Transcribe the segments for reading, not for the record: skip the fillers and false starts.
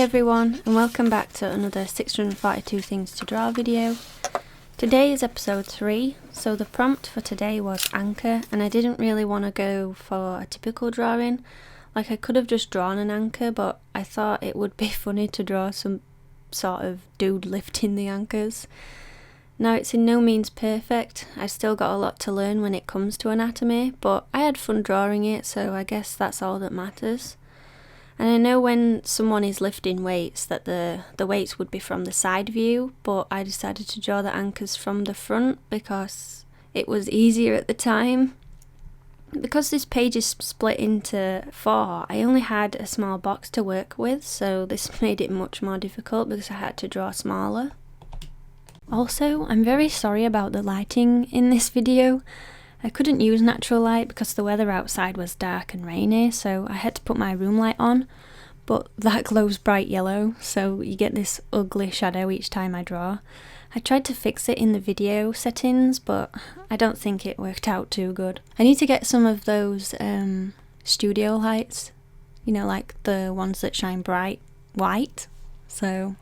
everyone, and welcome back to another 642 Things to Draw video. Today is episode 3, so the prompt for today was anchor, and I didn't really want to go for a typical drawing. Like, I could have just drawn an anchor, but I thought it would be funny to draw some sort of dude lifting the anchors. Now, it's in no means perfect. I've still got a lot to learn when it comes to anatomy, but I had fun drawing it, so I guess that's all that matters. And I know when someone is lifting weights that the weights would be from the side view, but I decided to draw the anchors from the front because it was easier at the time. Because this page is split into 4, I only had a small box to work with, so this made it much more difficult because I had to draw smaller. Also, I'm very sorry about the lighting in this video. I couldn't use natural light because the weather outside was dark and rainy, so I had to put my room light on, but that glows bright yellow, so you get this ugly shadow each time I draw. I tried to fix it in the video settings, but I don't think it worked out too good. I need to get some of those studio lights, you know, like the ones that shine bright white, so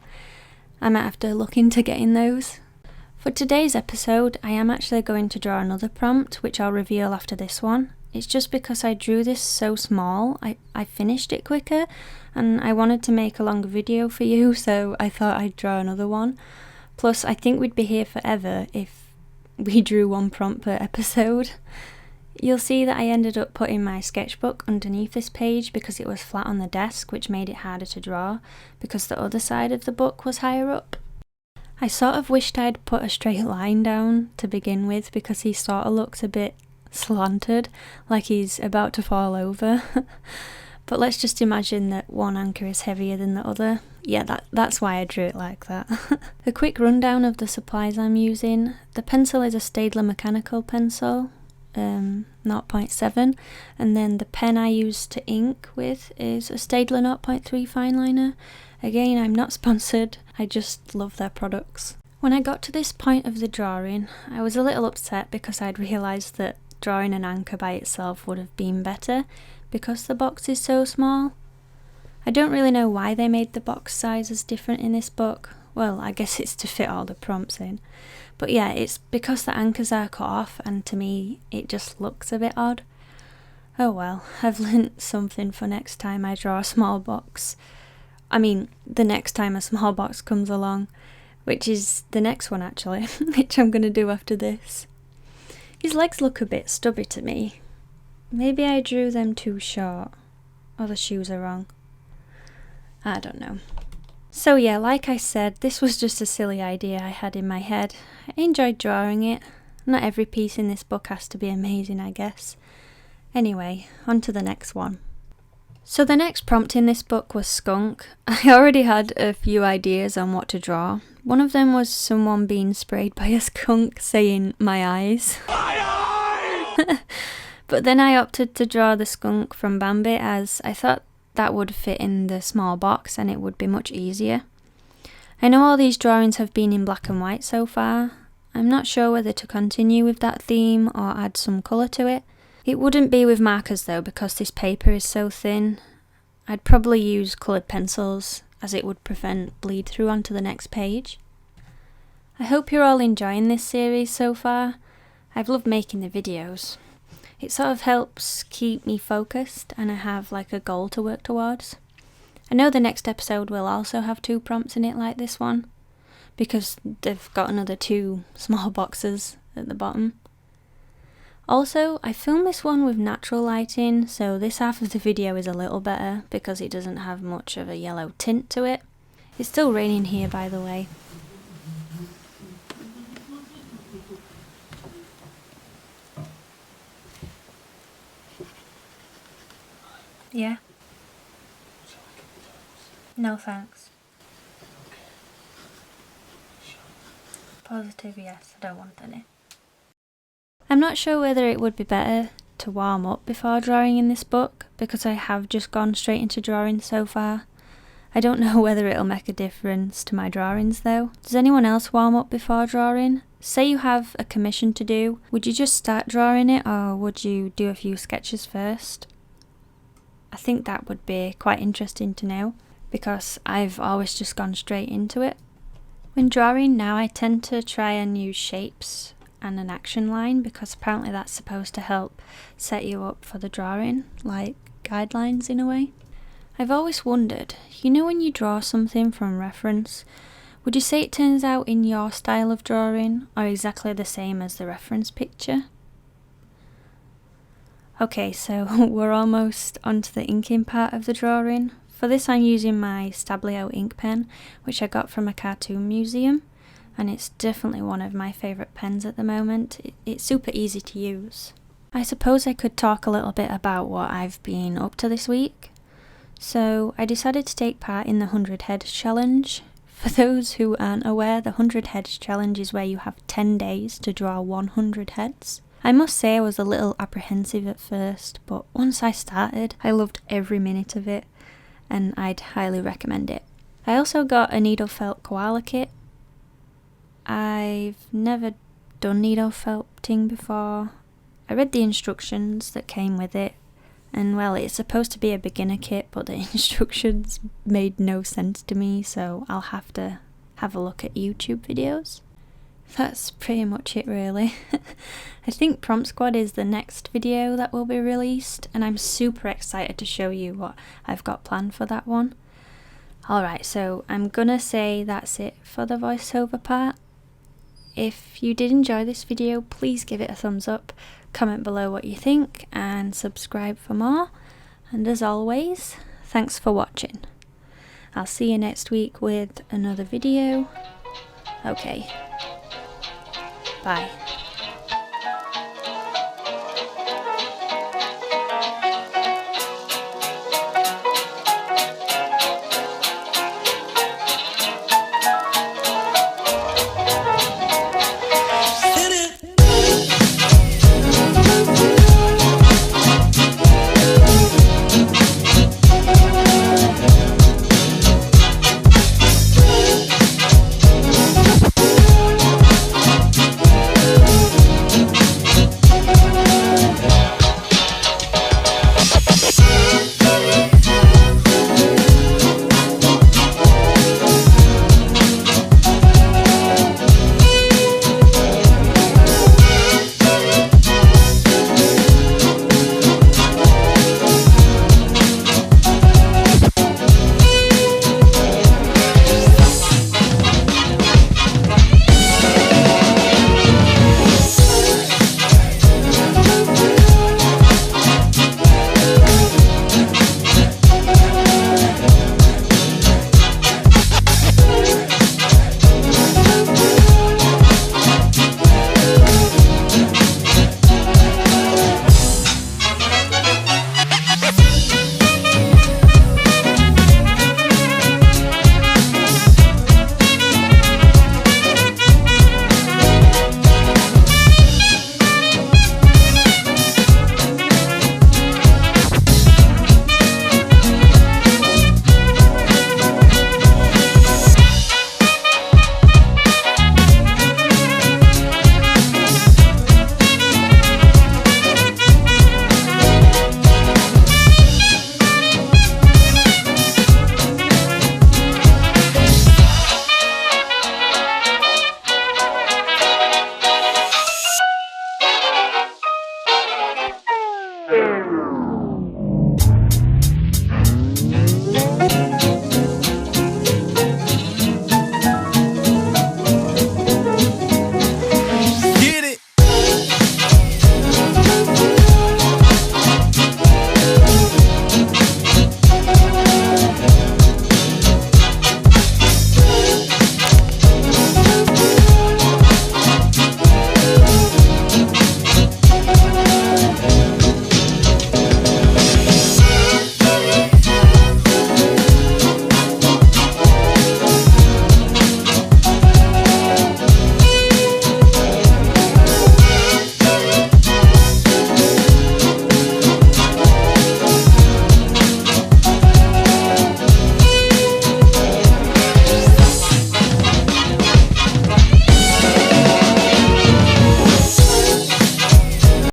I might have to look into getting those. For today's episode, I am actually going to draw another prompt, which I'll reveal after this one. It's just because I drew this so small, I finished it quicker, and I wanted to make a longer video for you, so I thought I'd draw another one. Plus, I think we'd be here forever if we drew one prompt per episode. You'll see that I ended up putting my sketchbook underneath this page because it was flat on the desk, which made it harder to draw, because the other side of the book was higher up. I sort of wished I'd put a straight line down to begin with because he sort of looks a bit slanted, like he's about to fall over. But let's just imagine that one anchor is heavier than the other. Yeah, that's why I drew it like that. A quick rundown of the supplies I'm using. The pencil is a Staedtler mechanical pencil, 0.7, and then the pen I use to ink with is a Staedtler 0.3 fineliner. Again, I'm not sponsored, I just love their products. When I got to this point of the drawing, I was a little upset because I'd realised that drawing an anchor by itself would have been better because the box is so small. I don't really know why they made the box sizes different in this book. Well, I guess it's to fit all the prompts in. But yeah, it's because the anchors are cut off, and to me it just looks a bit odd. Oh well, I've learnt something for next time I draw a small box. I mean, the next time a small box comes along, which is the next one actually, which I'm going to do after this. His legs look a bit stubby to me. Maybe I drew them too short, or the shoes are wrong. I don't know. So yeah, like I said, this was just a silly idea I had in my head. I enjoyed drawing it. Not every piece in this book has to be amazing, I guess. Anyway, on to the next one. So the next prompt in this book was Skunk. I already had a few ideas on what to draw. One of them was someone being sprayed by a skunk saying, "My eyes." My eyes! But then I opted to draw the skunk from Bambi as I thought that would fit in the small box and it would be much easier. I know all these drawings have been in black and white so far. I'm not sure whether to continue with that theme or add some colour to it. It wouldn't be with markers though because this paper is so thin. I'd probably use coloured pencils as it would prevent bleed through onto the next page. I hope you're all enjoying this series so far. I've loved making the videos. It sort of helps keep me focused and I have like a goal to work towards. I know the next episode will also have 2 prompts in it like this one because they've got another 2 small boxes at the bottom. Also, I filmed this one with natural lighting, so this half of the video is a little better because it doesn't have much of a yellow tint to it. It's still raining here, by the way. Yeah? No thanks. Positive yes, I don't want any. I'm not sure whether it would be better to warm up before drawing in this book, because I have just gone straight into drawing so far. I don't know whether it'll make a difference to my drawings though. Does anyone else warm up before drawing? Say you have a commission to do, would you just start drawing it or would you do a few sketches first? I think that would be quite interesting to know. because I've always just gone straight into it. When drawing now, I tend to try and use shapes and an action line because apparently that's supposed to help set you up for the drawing, like guidelines in a way. I've always wondered, you know when you draw something from reference, would you say it turns out in your style of drawing or exactly the same as the reference picture? Okay, so we're almost onto the inking part of the drawing. For this I'm using my Stablio ink pen, which I got from a cartoon museum, and it's definitely one of my favourite pens at the moment. It's super easy to use. I suppose I could talk a little bit about what I've been up to this week. So I decided to take part in the 100 Heads Challenge. For those who aren't aware, the 100 Heads Challenge is where you have 10 days to draw 100 heads. I must say I was a little apprehensive at first, but once I started, I loved every minute of it, and I'd highly recommend it. I also got a needle felt koala kit. I've never done needle felting before. I read the instructions that came with it, and well, it's supposed to be a beginner kit, but the instructions made no sense to me, so I'll have to have a look at YouTube videos. That's pretty much it really. I think Prompt Squad is the next video that will be released, and I'm super excited to show you what I've got planned for that one. Alright, so I'm gonna say that's it for the voiceover part. If you did enjoy this video, please give it a thumbs up, comment below what you think, and subscribe for more. And as always, thanks for watching. I'll see you next week with another video. Okay. Bye.